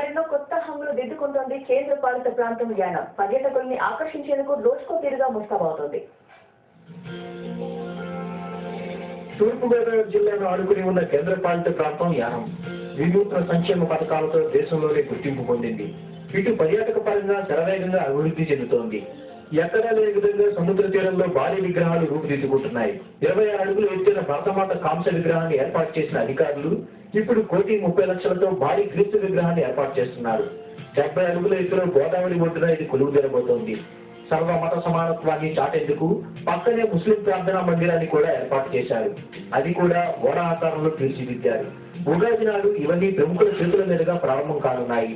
మరెన్నో కొత్త హంగులు దిద్దుకుంటోంది కేంద్ర పాలిత ప్రాంతం యానం. పర్యాటకుల్ని ఆకర్షించేందుకు రోజుకో తీరుగా ముస్తాబవుతోంది. తూర్పుగోదావరి జిల్లాను ఆడుకుని ఉన్న కేంద్ర పాలిత ప్రాంతం యానం వినూత్న సంక్షేమ పథకాలతో దేశంలోనే గుర్తింపు పొందింది. ఇటు పర్యాటక పరంగా శరవేగంగా అభివృద్ధి చెందుతోంది. ఎక్కడా లేని విధంగా సముద్ర తీరంలో భారీ విగ్రహాలు రూపుదిద్దుకుంటున్నాయి. 26 అడుగులు ఎత్తిన భరతమాత కాంస్య విగ్రహాన్ని ఏర్పాటు చేసిన అధికారులు ఇప్పుడు 1,30,00,000తో భారీ క్రీస్తు విగ్రహాన్ని ఏర్పాటు చేస్తున్నారు. 70 అడుగుల ఎత్తులో గోదావరి ఒడ్డున ఇది కొలువు తీరబోతోంది. సర్వమత సమానత్వాన్ని చాటేందుకు పక్కనే ముస్లిం ప్రార్థనా మందిరాన్ని కూడా ఏర్పాటు చేశారు. అది కూడా ఓడ ఆకారంలో తీర్చిదిద్దారు. ఉగాది నాడు ఇవన్నీ ప్రముఖుల చేతుల మీదుగా ప్రారంభం కానున్నాయి.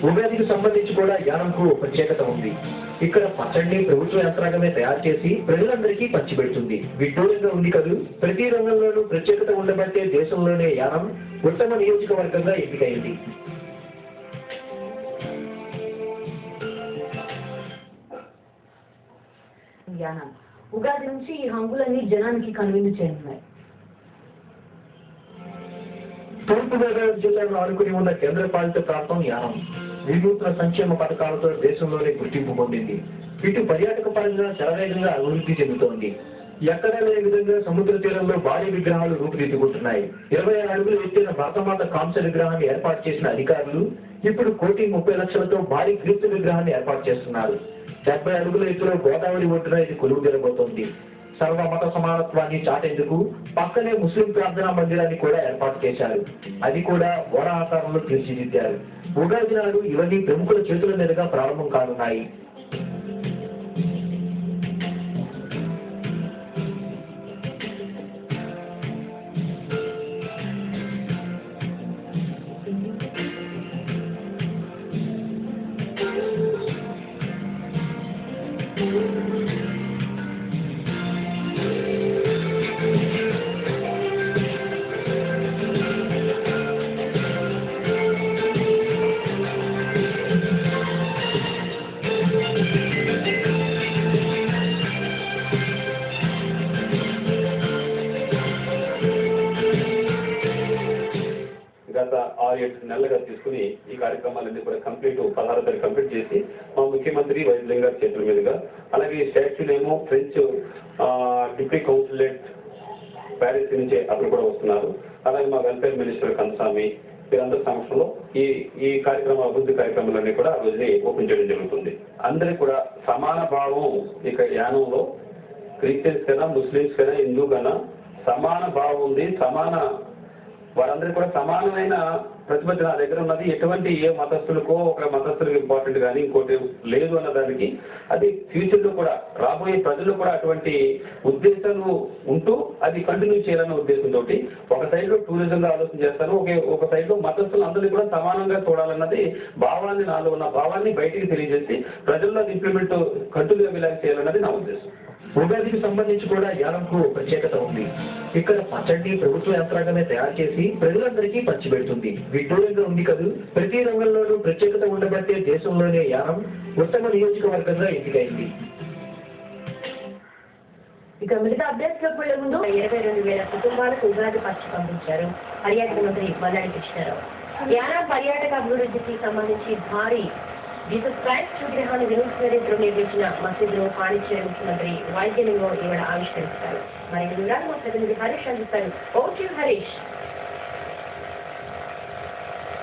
ఉగాదికి సంబంధించి కూడా యానంకు ప్రత్యేకత ఉంది. ఇక్కడ పచ్చడిని ప్రభుత్వ యంత్రాంగమే తయారు చేసి ప్రజలందరికీ పంచిపెడుతుంది. విడ్డూరంగా ఉంది కదూ. ప్రతి రంగంలోనూ ప్రత్యేకత ఉండబట్టే దేశంలోనే యానం ఉత్తమ నియోజకవర్గంగా ఎన్నికైంది. యానం ఉగాది నుంచి ఈ హంగులన్నీ జనానికి కనువిందు చేయనున్నాయి. తూర్పుగోదావరి జిల్లాను ఆడుకుని ఉన్న కేంద్ర పాలిత ప్రాంతం యానం వినూత్న సంక్షేమ పథకాలతో దేశంలోనే గుర్తింపు పొందింది. ఇటు పర్యాటక పరంగా శరవేగంగా అభివృద్ధి చెందుతోంది. ఎక్కడా లేని విధంగా సముద్ర తీరంలో భారీ విగ్రహాలు రూపుదిద్దుకుంటున్నాయి. 26 అడుగులు ఎత్తిన భరతమాత కాంస్య విగ్రహాన్ని ఏర్పాటు చేసిన అధికారులు ఇప్పుడు 1,30,00,000తో భారీ క్రీస్తు విగ్రహాన్ని ఏర్పాటు చేస్తున్నారు. 70 అడుగుల ఎత్తులో గోదావరి ఒడ్డున ఇది కొలువు తీరబోతోంది. సర్వమత సమానత్వాన్ని చాటేందుకు పక్కనే ముస్లిం ప్రార్థనా మందిరాన్ని కూడా ఏర్పాటు చేశారు. అది కూడా ఓడ ఆకారంలో తీర్చిదిద్దారు. ఉగాది నాడు ఇవన్నీ ప్రముఖుల చేతుల మీదుగా ప్రారంభం కానున్నాయి. గత 6-7 నెలలుగా తీసుకుని ఈ కార్యక్రమాలన్నీ కూడా 16వ తారీఖు కంప్లీట్ చేసి మా ముఖ్యమంత్రి వైద్యులు గారి చేతుల మీదుగా, అలాగే స్టాచ్యూనేమో ఫ్రెంచ్ డిప్యూటీ కౌన్సిలేట్ ప్యారిస్ నుంచే అక్కడ కూడా వస్తున్నారు. అలాగే మా వెల్ఫేర్ మినిస్టర్ కన్సామి వీరందరి సమక్షంలో ఈ అభివృద్ధి కార్యక్రమాలన్నీ కూడా ఆ రోజుని ఓపెన్ చేయడం జరుగుతుంది. అందరికీ కూడా సమాన భావం ఇక యానంలో క్రిస్టియన్స్ కన్నా ముస్లిమ్స్ కన్నా హిందూ కన్నా సమాన భావం ఉంది. వారందరికీ కూడా సమానమైన ప్రతిపత్తి నా దగ్గర ఉన్నది. ఎటువంటి ఏ మతస్థులకో ఒక మతస్థులకు ఇంపార్టెంట్ కానీ ఇంకోటి లేదు అన్నదానికి అది ఫ్యూచర్లో కూడా రాబోయే ప్రజల్లో కూడా అటువంటి ఉద్దేశాలు ఉంటూ అది కంటిన్యూ చేయాలన్న ఉద్దేశంతో ఒక సైడ్లో టూరిజంగా ఆలోచన చేస్తాను, ఒక సైడ్లో మతస్థులు అందరినీ కూడా సమానంగా చూడాలన్నది భావాన్ని, నాలో ఉన్న భావాన్ని బయటికి తెలియజేసి ప్రజల్లో ఇంప్లిమెంట్ కంటిన్యూ అయ్యేలాగా చేయాలన్నది నా ఉద్దేశం. ఉగాదికి సంబంధించి కూడా యానంకు ప్రత్యేకత ఉంది. ఇక్కడ పచ్చడిని ప్రభుత్వ యంత్రాంగమే తయారు చేసి ప్రజలందరికీ పంచిపెడుతుంది. విడ్డూరంగా ఉంది కదూ. ప్రతి రంగంలోనూ ప్రత్యేకత ఉండబట్టే దేశంలోనే యానం ఉత్తమ నియోజకవర్గంగా ఎన్నికైంది. ఇక మిగతా అప్డేట్స్ లోకి వెళ్లే ముందు 22,000 కుటుంబాలకు ఉగాది పచ్చి పంపించారు పర్యాటక మంత్రి మల్లాడి కృష్ణారావు. యానం పర్యాటక అభివృద్ధికి సంబంధించి భారీ జీసస్ క్రైస్ట్ విగ్రహాన్ని వినూత్న రీతిలో నిర్మించిన మసీదును పాండిచేరి ముఖ్యమంత్రి వైద్యలింగం ఇవాళ ఆవిష్కరిస్తారు. మరిన్ని వివరాలు మా ప్రతినిధి హరీష్ అందిస్తారు. ఓకే హరీష్.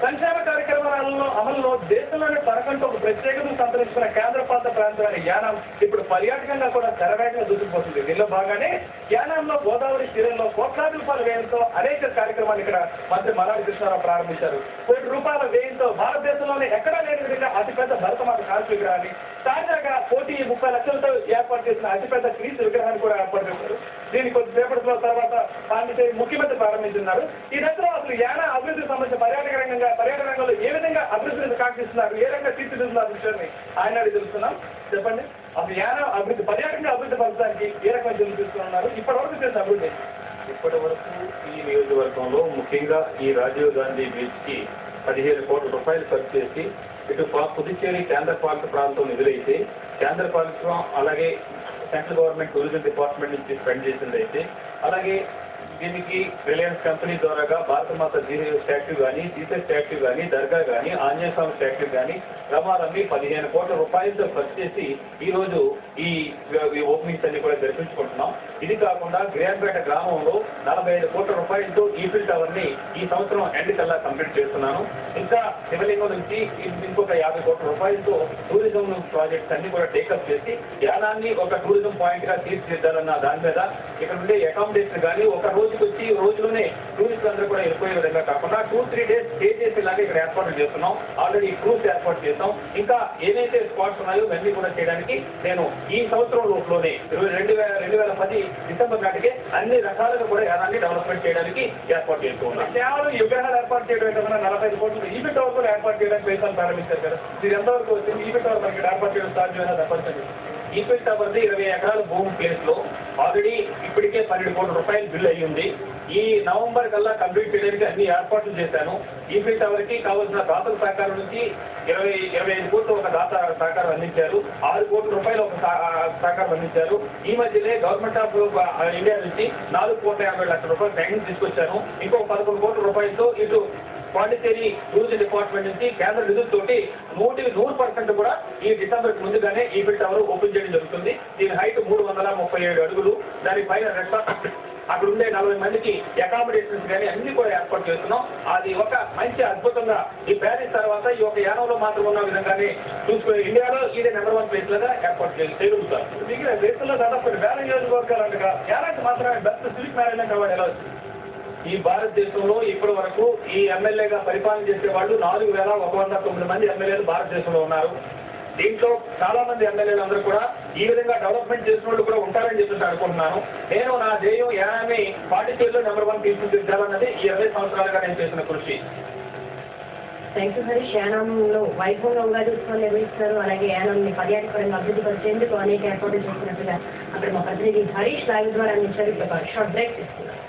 సంక్షేమ కార్యక్రమాలలో అమల్లో దేశంలోని తనకంటూ ఒక ప్రత్యేకతను సంతరించుకున్న కేంద్రపాలిత ప్రాంతమైన యానం ఇప్పుడు పర్యాటకంగా కూడా శరవేగంగా దూసుకుపోతుంది. దీనిలో భాగంగానే యానంలో గోదావరి తీరంలో కోట్లాది రూపాయల వ్యయంతో అనేక కార్యక్రమాలు ఇక్కడ మంత్రి మల్లాడి కృష్ణారావు ప్రారంభించారు. ₹1,00,00,000 వ్యయంతో భారతదేశంలోనే ఎక్కడా లేని విధంగా అతిపెద్ద భరతమాత కాంస్య విగ్రహాన్ని తాజాగా 1,30,00,000తో ఏర్పాటు ఏర్పాటు చేసిన అతిపెద్ద క్రీస్తు విగ్రహాన్ని కూడా ఏర్పాటు చేశారు. దీన్ని కొద్దిసేపటిలో తర్వాత పాండిచేరి ముఖ్యమంత్రి ప్రారంభించున్నారు. ఈ దశలో అసలు యానా అభివృద్ధికి సంబంధించిన పర్యాటక రంగంలో ఏ విధంగా అభివృద్ధిని కాంక్షిస్తున్నారు, ఏ రకంగా తీర్చిదిద్దుతున్నారు విషయాన్ని ఆయన అడిగి తెలుస్తున్నాం. చెప్పండి, అసలు యానా అభివృద్ధి పర్యాటకంగా అభివృద్ధి పరచడానికి ఏ రకమైన చర్యలు తీసుకున్నారు, ఇప్పటి వరకు చేసిన అభివృద్ధి? ఇప్పటి వరకు ఈ నియోజకవర్గంలో ముఖ్యంగా ఈ రాజీవ్ గాంధీ బీచ్ కి 15 కోట్ల రూపాయలు ఖర్చు చేసి ఇటు పుదుచ్చేరి కేంద్రపాలిత ప్రాంతం నిధులైతే కేంద్ర పాలితం అలాగే సెంట్రల్ గవర్నమెంట్ టూరిజం డిపార్ట్మెంట్ నుంచి స్పెండ్ చేసిందైతే, అలాగే దీనికి రిలయన్స్ కంపెనీ ద్వారాగా భారతమాత స్టాట్యూ కానీ, జీసస్ స్టాట్యూ కానీ, దర్గా కానీ, ఆంజనేయ స్వామి స్టాట్యూ కానీ రమారమ్మి 15 కోట్ల రూపాయలతో ఖర్చు చేసి ఈరోజు ఈ ఓపెనింగ్స్ అన్ని కూడా జరిపించుకుంటున్నాం. ఇది కాకుండా గ్రేన్పేట గ్రామంలో 45 కోట్ల రూపాయలతో ఈఫిల్ టవర్ ని ఈ సంవత్సరం ఎండ్ కల్లా కంప్లీట్ చేస్తున్నాను. ఇంకా శివలింగం నుంచి ఇంకొక 50 కోట్ల రూపాయలతో టూరిజం ప్రాజెక్ట్స్ అన్ని కూడా టేకప్ చేసి యానాన్ని ఒక టూరిజం పాయింట్ గా తీర్చిదిద్దాలన్న దాని మీద ఇక్కడ ఉండే అకామిడేషన్ కానీ ఒక రోజుకి వచ్చి రోజులోనే టూరిస్టులు అందరూ కూడా వెళ్ళిపోయే విధంగా కాకుండా 2-3 డేస్ స్టే చేసేలాగా ఇక్కడ ఏర్పాట్లు చేస్తున్నాం. ఆల్రెడీ క్రూస్ ఏర్పాటు చేస్తాం. ఇంకా ఏదైతే స్పాట్స్ ఉన్నాయో ఇవన్నీ కూడా చేయడానికి నేను ఈ సంవత్సరం లోపులోనే 2010 డిసెంబర్ నాటికే అన్ని రకాలుగా కూడా యానాన్ని డెవలప్మెంట్ చేయడానికి ఏర్పాటు చేస్తూ ఉన్నాం. కేవలం విగ్రహాలు ఏర్పాటు చేయడం ఏదైనా 45 కోట్లు ఈఫిల్ టవర్ కూడా ఏర్పాటు చేయడానికి ప్రయత్నాలు ప్రారంభించారు కదా, ఇది ఎంతవరకు వచ్చింది? ఈఫిల్ టవర్ మనకి ఏర్పాటు చేయడం సాధ్యమైనా తప్పనిసరి. ఈఫిల్ టవర్ది 20 ఎకరాల భూమి ప్లేస్ లో ఆల్రెడీ ఇప్పటికే 12 కోట్ల రూపాయలు బిల్ అయ్యి ఉంది. ఈ నవంబర్ కల్లా కంప్లీట్ చేయడానికి అన్ని ఏర్పాట్లు చేశాను. ఈఫిల్ టవర్ కి కావాల్సిన దాతల సహకారం నుంచి 25 కోట్లు ఒక దాత సహకారం అందించారు, 6 కోట్ల రూపాయలు ఒక సహకారం అందించారు. ఈ మధ్యనే గవర్నమెంట్ ఆఫ్ ఇండియా నుంచి 4,50,00,000 రూపాయలు శాంక్షన్ తీసుకొచ్చాను. ఇంకొక 11 కోట్ల రూపాయలతో ఇటు పాండిచేరి టూరిజం డిపార్ట్మెంట్ నుంచి కేంద్ర నిధులతోటి 100% కూడా ఈ డిసెంబర్ ముందుగానే ఈఫిల్ టవర్ ఓపెన్ చేయడం జరుగుతుంది. దీని హైట్ 337 అడుగులు. దానిపైన అక్కడ ఉండే 40 మందికి అకామిడేషన్స్ కానీ అన్ని కూడా ఏర్పాటు చేస్తున్నాం. అది ఒక మంచి అద్భుతంగా ఈ ప్యారిస్ తర్వాత ఈ ఒక యానంలో మాత్రం ఉన్న విధంగానే చూసుకుని ఇండియాలో ఇదే నెంబర్ 1 ప్లేస్ లాగా ఏర్పాటు చేయగలుగుతారు. మిగిలిన దేశంలో దాదాపు 1000 నియోజకవర్గాలు అంటగా యానాకి మాత్రమే బెస్ట్ సివిక్ మేనేజ్మెంట్ అవార్డు ఎలా వచ్చింది? ఈ భారతదేశంలో ఇప్పటి వరకు ఈ ఎమ్మెల్యేగా పరిపాలన చేసే వాళ్ళు 4,109 మంది ఎమ్మెల్యేలు భారతదేశంలో ఉన్నారు. దీంట్లో చాలా మంది ఎమ్మెల్యేలు అందరూ కూడా ఈ విధంగా డెవలప్మెంట్ చేసిన వాళ్ళు కూడా ఉంటారని చెప్పేసి అనుకుంటున్నాను. నేను నా ధ్యేయం యానాన్ని పాండిచేరిలో నెంబర్ 1 తీసుకుదిద్దాలన్నది ఈ 20 సంవత్సరాలుగా నేను చేసిన కృషి. Thank you Harish. యానంలో వైభవంగా ఉగాది ఉత్సవాలు నిర్వహిస్తారు. అలాగే యానాన్ని పర్యాటకపరంగా అభివృద్ధి పరిచేందుకు అనేక ఏర్పాట్లు చేస్తున్నట్టుగా అక్కడ మా ప్రతినిధి హరీష్ లైవ్ ద్వారా అందించారు. ఇప్పుడు షార్ట్ బ్రేక్ తీసుకున్నారు.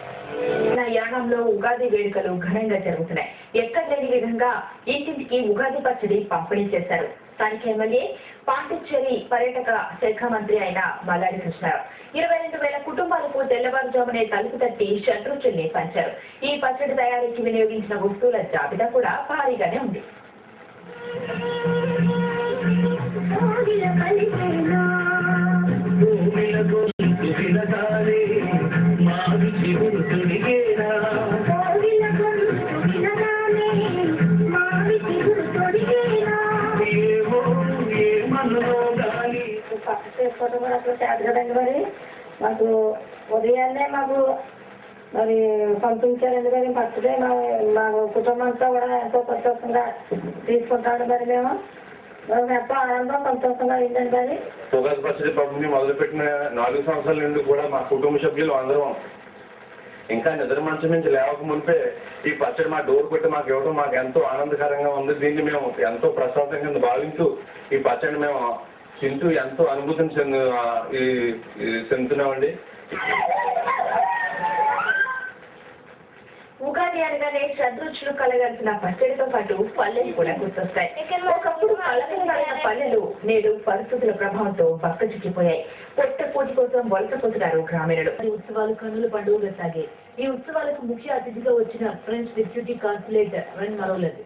యానంలో ఉగాది వేడుకలు ఘనంగా జరుగుతున్నాయి. ఎక్కడ లేని విధంగా ఇంటింటికి ఉగాది పచ్చడి పంపిణీ చేశారు. స్థానిక ఎమ్మెల్యే పాండిచ్చేరి పర్యాటక శాఖ మంత్రి అయిన మల్లాడి కృష్ణారావు 22,000 కుటుంబాలకు తెల్లవారుజామునే తలుపు తట్టి షడ్రుచుల్ని పంచారు. ఈ పచ్చడి తయారీకి వినియోగించిన వస్తువుల జాబితా కూడా భారీగానే ఉంది. చేసుకోవడం కూడా అసలు చేత కదండి. మరి మాకు ఉదయాన్నే మాకు మరి పంపించారండి. మరి పచ్చడే మా కుటుంబం అంతా కూడా ఎంతో సంతోషంగా తీసుకుంటాడు. మరి మేము ఎంతో ఆనందం సంతోషంగా అయిందండి. మరి ఉగాది పచ్చడి పంపిణీ మొదలుపెట్టిన 4 సంవత్సరాల నుండి కూడా మా కుటుంబ సభ్యులు అందరం ఇంకా నిద్ర మంచం నుంచి లేవక మునిపే ఈ పచ్చడి మా డోర్ పెట్టి మాకు ఇవ్వడం మాకు ఎంతో ఆనందకరంగా ఉంది. దీన్ని మేము ఎంతో ప్రశాంతంగా భావించు ఈ పచ్చడిని మేము తింటూ ఎంతో అనుభూతిని చెందుతున్నామండి. ఉగాది అనగానే షడ్రుచులు కలగలిసిన పచ్చడితో పాటు పల్లెలు కూడా గుర్తొస్తాయి. ఒకప్పుడు కలగలిగిన పల్లెలు నేడు పరిస్థితుల ప్రభావంతో బక్కచిక్కిపోయాయి. పొట్ట పూజ కోసం వలసపోతున్నారు గ్రామీణులు. ఉత్సవాలు కన్నుల పండుగగా సాగాయి. ఈ ఉత్సవాలకు ముఖ్య అతిథిగా వచ్చిన ఫ్రెంచ్ డిప్యూటీ కాన్సులేట్ రెన్ మరోలర్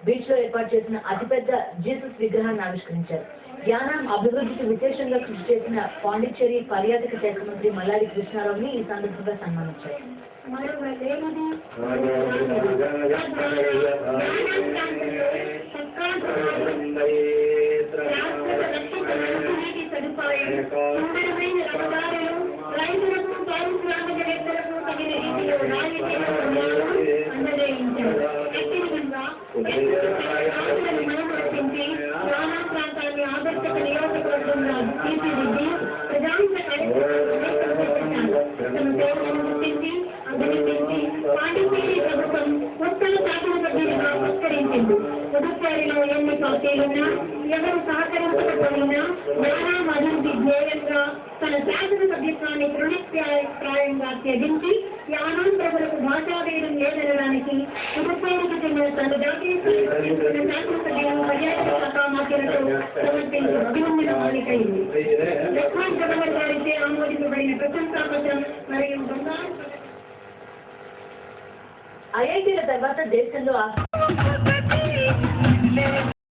బీచ్ లో ఏర్పాటు చేసిన అతిపెద్ద జీసస్ విగ్రహాన్ని ఆవిష్కరించారు. యానాం అభివృద్ధికి విశేషంగా కృషి చేసిన పాండిచ్చేరి పర్యాటక శాఖ మంత్రి మల్లాడి కృష్ణారావుని ఈ సందర్భంగా సన్మానించారు. ప్రధాన పుదుచ్చేరిలో ఎన్ని పార్టీలున్నా ఎవరు సహకరించకపోయినా జ్ఞానం అభివృద్ధి ధ్యేయంగా తన శాసన సభ్యత్వాన్ని తృణప్రాయంగా త్యజించి యానం ప్రజలకు భాషాభేదం లేదనడానికి పుదుచ్చేరికి చెందిన తన జాతీయ శాసనసభ్యులు పర్యాటక శాఖ మంత్రులతో సమర్పించిన అభినందన మాలికైంది. లెఫ్టినెంట్ గవర్నర్ గారిచే ఆమోదించబడిన ప్రశంసాపత్రం మరియు బంగారు ఐఐటీల తర్వాత దేశంలో